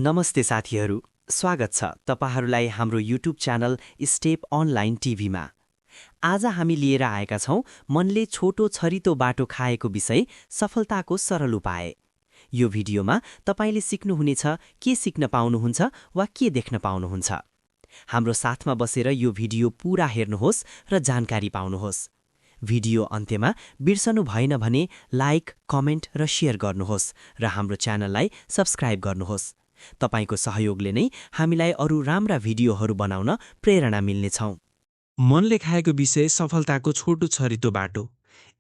नमस्ते साथीहरू, स्वागत छ तपाईहरूलाई हाम्रो युट्युब च्यानल स्टेप अनलाइन टिभीमा। आज हामी लिएर आएका छौं मनले छोटो छरितो बाटो खाएको विषय सफलताको सरल उपाय। यो भिडियोमा तपाईले सिक्नुहुनेछ के सिक्न पाउनुहुन्छ वा के देख्न पाउनुहुन्छ। हाम्रो साथमा बसेर यो भिडियो पूरा हेर्नुहोस् र जानकारी पाउनुहोस्। भिडियो अन्त्यमा बिर्सनु भएन भने लाइक, कमेन्ट र शेयर गर्नुहोस् र हाम्रो च्यानललाई सब्स्क्राइब गर्नुहोस्। तपाईको सहयोगले नै हामीलाई अरू राम्रा भिडियोहरू बनाउन प्रेरणा मिल्नेछौं। मनले खाएको विषय सफलताको छोटो छरितो बाटो।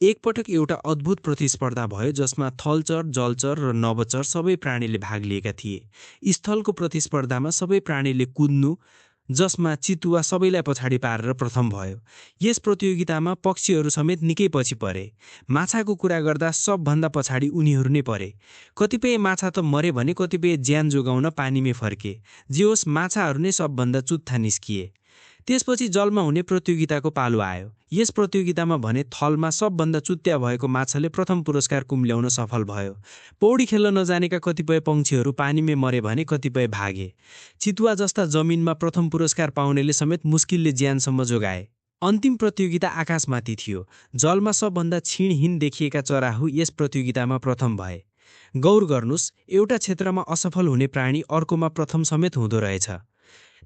एकपटक एउटा अद्भुत प्रतिस्पर्धा भयो जसमा थलचर, जलचर र नभोचर सबै प्राणीले भाग लिएका थिए। स्थलको प्रतिस्पर्धामा सबै प्राणीले कुद्नु, जसमा चितुवा सबैलाई पछाडि पारेर प्रथम भयो। यस प्रतियोगितामा पक्षीहरू समेत निकै पछि परे। माछाको कुरा गर्दा सबभन्दा पछाडि उनीहरू नै परे। कतिपय माछा त मरे भने कतिपय ज्यान जोगाउन पानीमै फर्के। जे होस्, माछाहरू नै सबभन्दा चुत्था निस्किए। त्यसपछि जलमा हुने प्रतियोगिताको पालो आयो। यस प्रतियोगितामा भने थलमा सबभन्दा चुत्या भएको माछाले प्रथम पुरस्कार कुम्ल्याउन सफल भयो। पौडी खेल्न नजानेका कतिपय पंक्षीहरू पानीमै मरे भने कतिपय भागे। चितुवा जस्ता जमिनमा प्रथम पुरस्कार पाउनेले समेत मुस्किलले ज्यानसम्म जोगाए। अन्तिम प्रतियोगिता आकाशमाथि थियो। जलमा सबभन्दा क्षीणहीन देखिएका चराहु यस प्रतियोगितामा प्रथम भए। गौर गर्नुस्, एउटा क्षेत्रमा असफल हुने प्राणी अर्कोमा प्रथम समेत हुँदो रहेछ।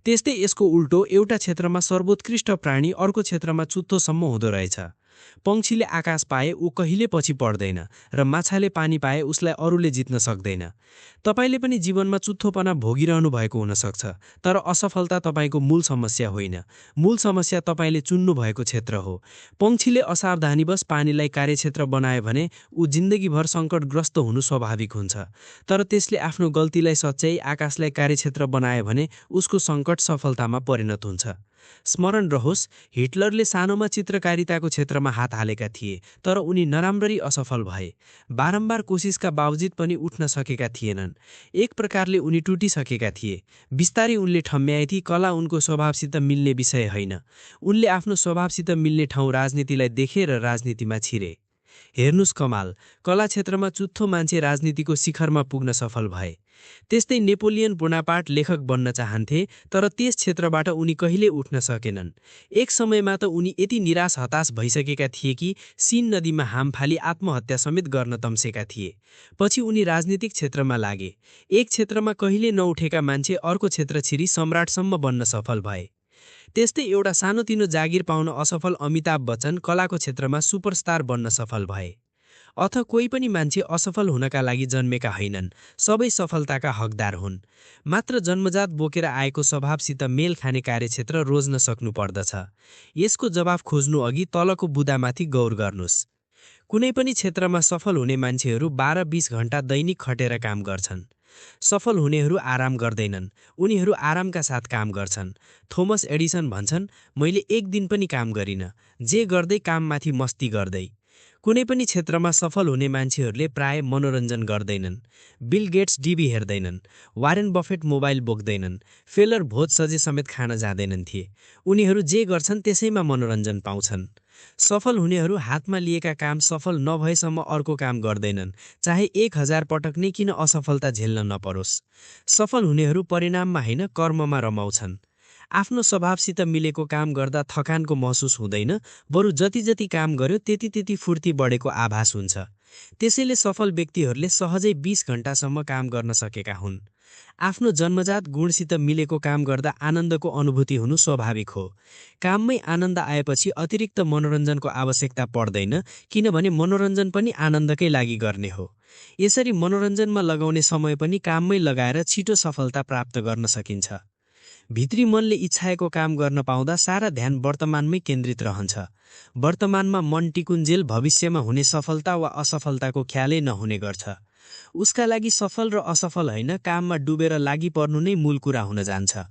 त्यस्तै यसको उल्टो, एउटा क्षेत्रमा सर्वोत्कृष्ट प्राणी अर्को क्षेत्रमा चुत्तोसम्म हुँदो रहेछ। पंक्षीले आकाश पाए ऊ कहिले पछि पर्दैन र माछाले पानी पाए उसलाई अरूले जित्न सक्दैन। तपाईले पनि जीवनमा चुत्थोपना भोगिरहनु भएको हुन सक्छ, तर असफलता तपाईको मूल समस्या होइन। मूल समस्या तपाईले चुन्नु भएको क्षेत्र हो। पंक्षीले असावधानीवश पानीलाई कार्यक्षेत्र बनायो भने ऊ जिन्दगीभर सङ्कटग्रस्त हुनु स्वाभाविक हुन्छ। तर त्यसले आफ्नो गल्तीलाई सच्याई आकाशलाई कार्यक्षेत्र बनायो भने उसको सङ्कट सफलतामा परिणत हुन्छ। स्मरण रहोस्, हिटलरले सानोमा चित्रकारिताको क्षेत्रमा हात हालेका थिए, तर उनी नराम्ररी असफल भए। बारम्बार कोसिसका बावजुद पनि उठ्न सकेका थिएनन्। एक प्रकारले उनी टुटिसकेका थिए। बिस्तारै उनले ठम्म्याएथी कला उनको स्वभावसित मिल्ने विषय होइन। उनले आफ्नो स्वभावसित मिल्ने ठाउँ राजनीतिलाई देखे र राजनीतिमा छिरे। हेर्नुस् कमाल, कला क्षेत्रमा चुत्थो मान्छे राजनीतिको शिखरमा पुग्न सफल भए। त्यस्तै नेपोलियन बोनापार्ट लेखक बन्न चाहन्थे, तर त्यस क्षेत्रबाट उनी कहिले उठ्न सकेनन्। एक समयमा त उनी यति निराश हताश भइसकेका थिए कि सिन नदीमा हाम फाली आत्महत्या समेत गर्न तम्सेका थिए। पछि उनी राजनीतिक क्षेत्रमा लागे। एक क्षेत्रमा कहिले नउठेका मान्छे अर्को क्षेत्र छिरी सम्राटसम्म बन्न सफल भए। त्यस्तै एउटा सानोतिनो जागिर पाउन असफल अमिताभ बच्चन कलाको क्षेत्रमा सुपरस्टार बन्न सफल भए। अथ कोही पनि मान्छे असफल हुनका लागि जन्मेका होइनन्, सबै सफलताका हकदार हुन्। मात्र जन्मजात बोकेर आएको स्वभावसित मेल खाने कार्यक्षेत्र रोज्न सक्नु पर्दछ। यसको जवाफ खोज्नु अघि तलको बुदामाथि गौर गर्नुस्। कुनै पनि क्षेत्रमा सफल हुने मान्छेहरू 12-20 घण्टा दैनिक खटेर काम गर्छन्। सफल हुनेहरू आराम गर्दैनन्, उनीहरू आरामका साथ काम गर्छन्। थोमस एडिसन भन्छन्, मैले एक दिन पनि काम गरिन, जे गर्दै काममाथि मस्ती गर्दै। कुनै पनि क्षेत्रमा सफल हुने मान्छेहरूले प्राय मनोरञ्जन गर्दैनन्। बिल गेट्स टिभी हेर्दैनन्, वारेन बफेट मोबाइल बोक्दैनन्, फेलर भोज सजे समेत खान जाँदैनन् थिए। उनीहरू जे गर्छन् त्यसैमा मनोरञ्जन पाउँछन्। सफल हुनेहरू हातमा लिएका काम सफल नभएसम्म अर्को काम गर्दैनन्, चाहे 1000 पटक नै किन असफलता झेल्न नपरोस्। सफल हुनेहरू परिणाममा होइन, कर्ममा रमाउँछन्। आफ्नो स्वभावसित मिलेको काम गर्दा थकानको महसुस हुँदैन, बरु जति जति काम गर्यो त्यति त्यति फुर्ती बढेको आभास हुन्छ। त्यसैले सफल व्यक्तिहरूले सहजै 20 घण्टासम्म काम गर्न सकेका हुन्। आफ्नो जन्मजात गुणसित मिलेको काम गर्दा आनन्दको अनुभूति हुनु स्वाभाविक हो। काममै आनन्द आएपछि अतिरिक्त मनोरञ्जनको आवश्यकता पर्दैन, किनभने मनोरञ्जन पनि आनन्दकै लागि गर्ने हो। यसरी मनोरञ्जनमा लगाउने समय पनि काममै लगाएर छिटो सफलता प्राप्त गर्न सकिन्छ। भित्री मनले इच्छाएको काम गर्न पाउँदा सारा ध्यान वर्तमानमै केन्द्रित रहन्छ। वर्तमानमा मन टिकुन्जेल भविष्यमा हुने सफलता वा असफलताको ख्यालै नहुने गर्छ। उसका लागि सफल र असफल होइन, काममा डुबेर लागि पर्नु नै मूल कुरा हुन जान्छ।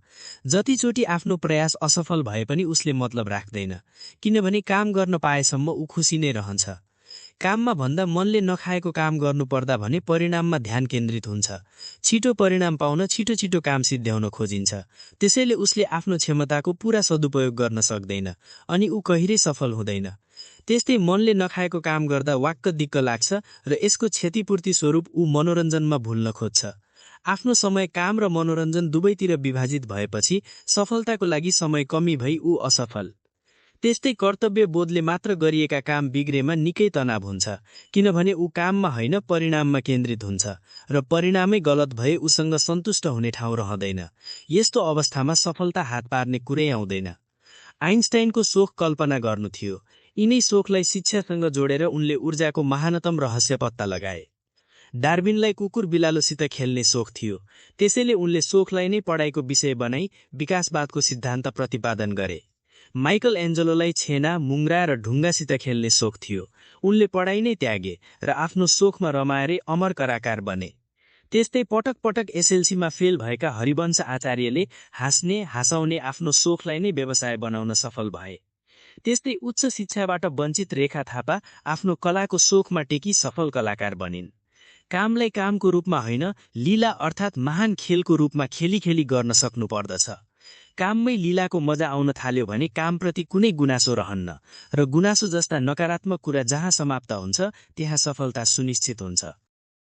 जतिचोटि आफ्नो प्रयास असफल भए पनि उसले मतलब राख्दैन, किनभने काम गर्न पाएसम्म ऊ खुसी नै रहन्छ। काममा भन्दा मनले नखाएको काम गर्नुपर्दा भने परिणाममा ध्यान केन्द्रित हुन्छ। छिटो परिणाम पाउन छिटो छिटो काम सिद्ध्याउन खोजिन्छ। त्यसैले उसले आफ्नो क्षमताको पूरा सदुपयोग गर्न सक्दैन अनि ऊ कहिल्यै सफल हुँदैन। त्यस्तै मनले नखाएको काम गर्दा वाक्क दिक्क लाग्छ र यसको क्षतिपूर्ति स्वरूप ऊ मनोरञ्जनमा भुल्न खोज्छ। आफ्नो समय काम र मनोरञ्जन दुवैतिर विभाजित भएपछि सफलताको लागि समय कमी भई ऊ असफल। त्यस्तै कर्तव्य बोधले मात्र गरिएका काम बिग्रेमा निकै तनाव हुन्छ, किनभने ऊ काममा होइन परिणाममा केन्द्रित हुन्छ र परिणामै गलत भए उसँग सन्तुष्ट हुने ठाउँ रहँदैन। यस्तो अवस्थामा सफलता हात पार्ने कुरै आउँदैन। आइन्स्टाइनको सोख कल्पना गर्नु थियो। यिनै सोखलाई शिक्षासँग जोडेर उनले ऊर्जाको महानतम रहस्य पत्ता लगाए। डार्विनलाई कुकुर बिरालोसित खेल्ने सोख थियो, त्यसैले उनले सोखलाई नै पढाइको विषय बनाई विकासवादको सिद्धान्त प्रतिपादन गरे। माइकल एन्जलोलाई छेना, मुङ्ग्रा र ढुङ्गासित खेल्ने सोख थियो, उनले पढाइ नै त्यागे र आफ्नो सोखमा रमाएरै अमर कलाकार बने। त्यस्तै पटक पटक एसएलसीमा फेल भएका हरिवंश आचार्यले हाँस्ने हँसाउने आफ्नो सोखलाई नै व्यवसाय बनाउन सफल भए। त्यस्तै उच्च शिक्षाबाट वञ्चित रेखा थापा आफ्नो कलाको सोखमा टेकी सफल कलाकार बनिन्। कामलाई कामको रूपमा होइन, लीला अर्थात् महान खेलको रूपमा खेली खेली गर्न सक्नु पर्दछ। काममै लीलाको मजा आउन थाल्यो भने कामप्रति कुनै गुनासो रहन्न र गुनासो जस्ता नकारात्मक कुरा जहाँ समाप्त हुन्छ त्यहाँ सफलता सुनिश्चित हुन्छ।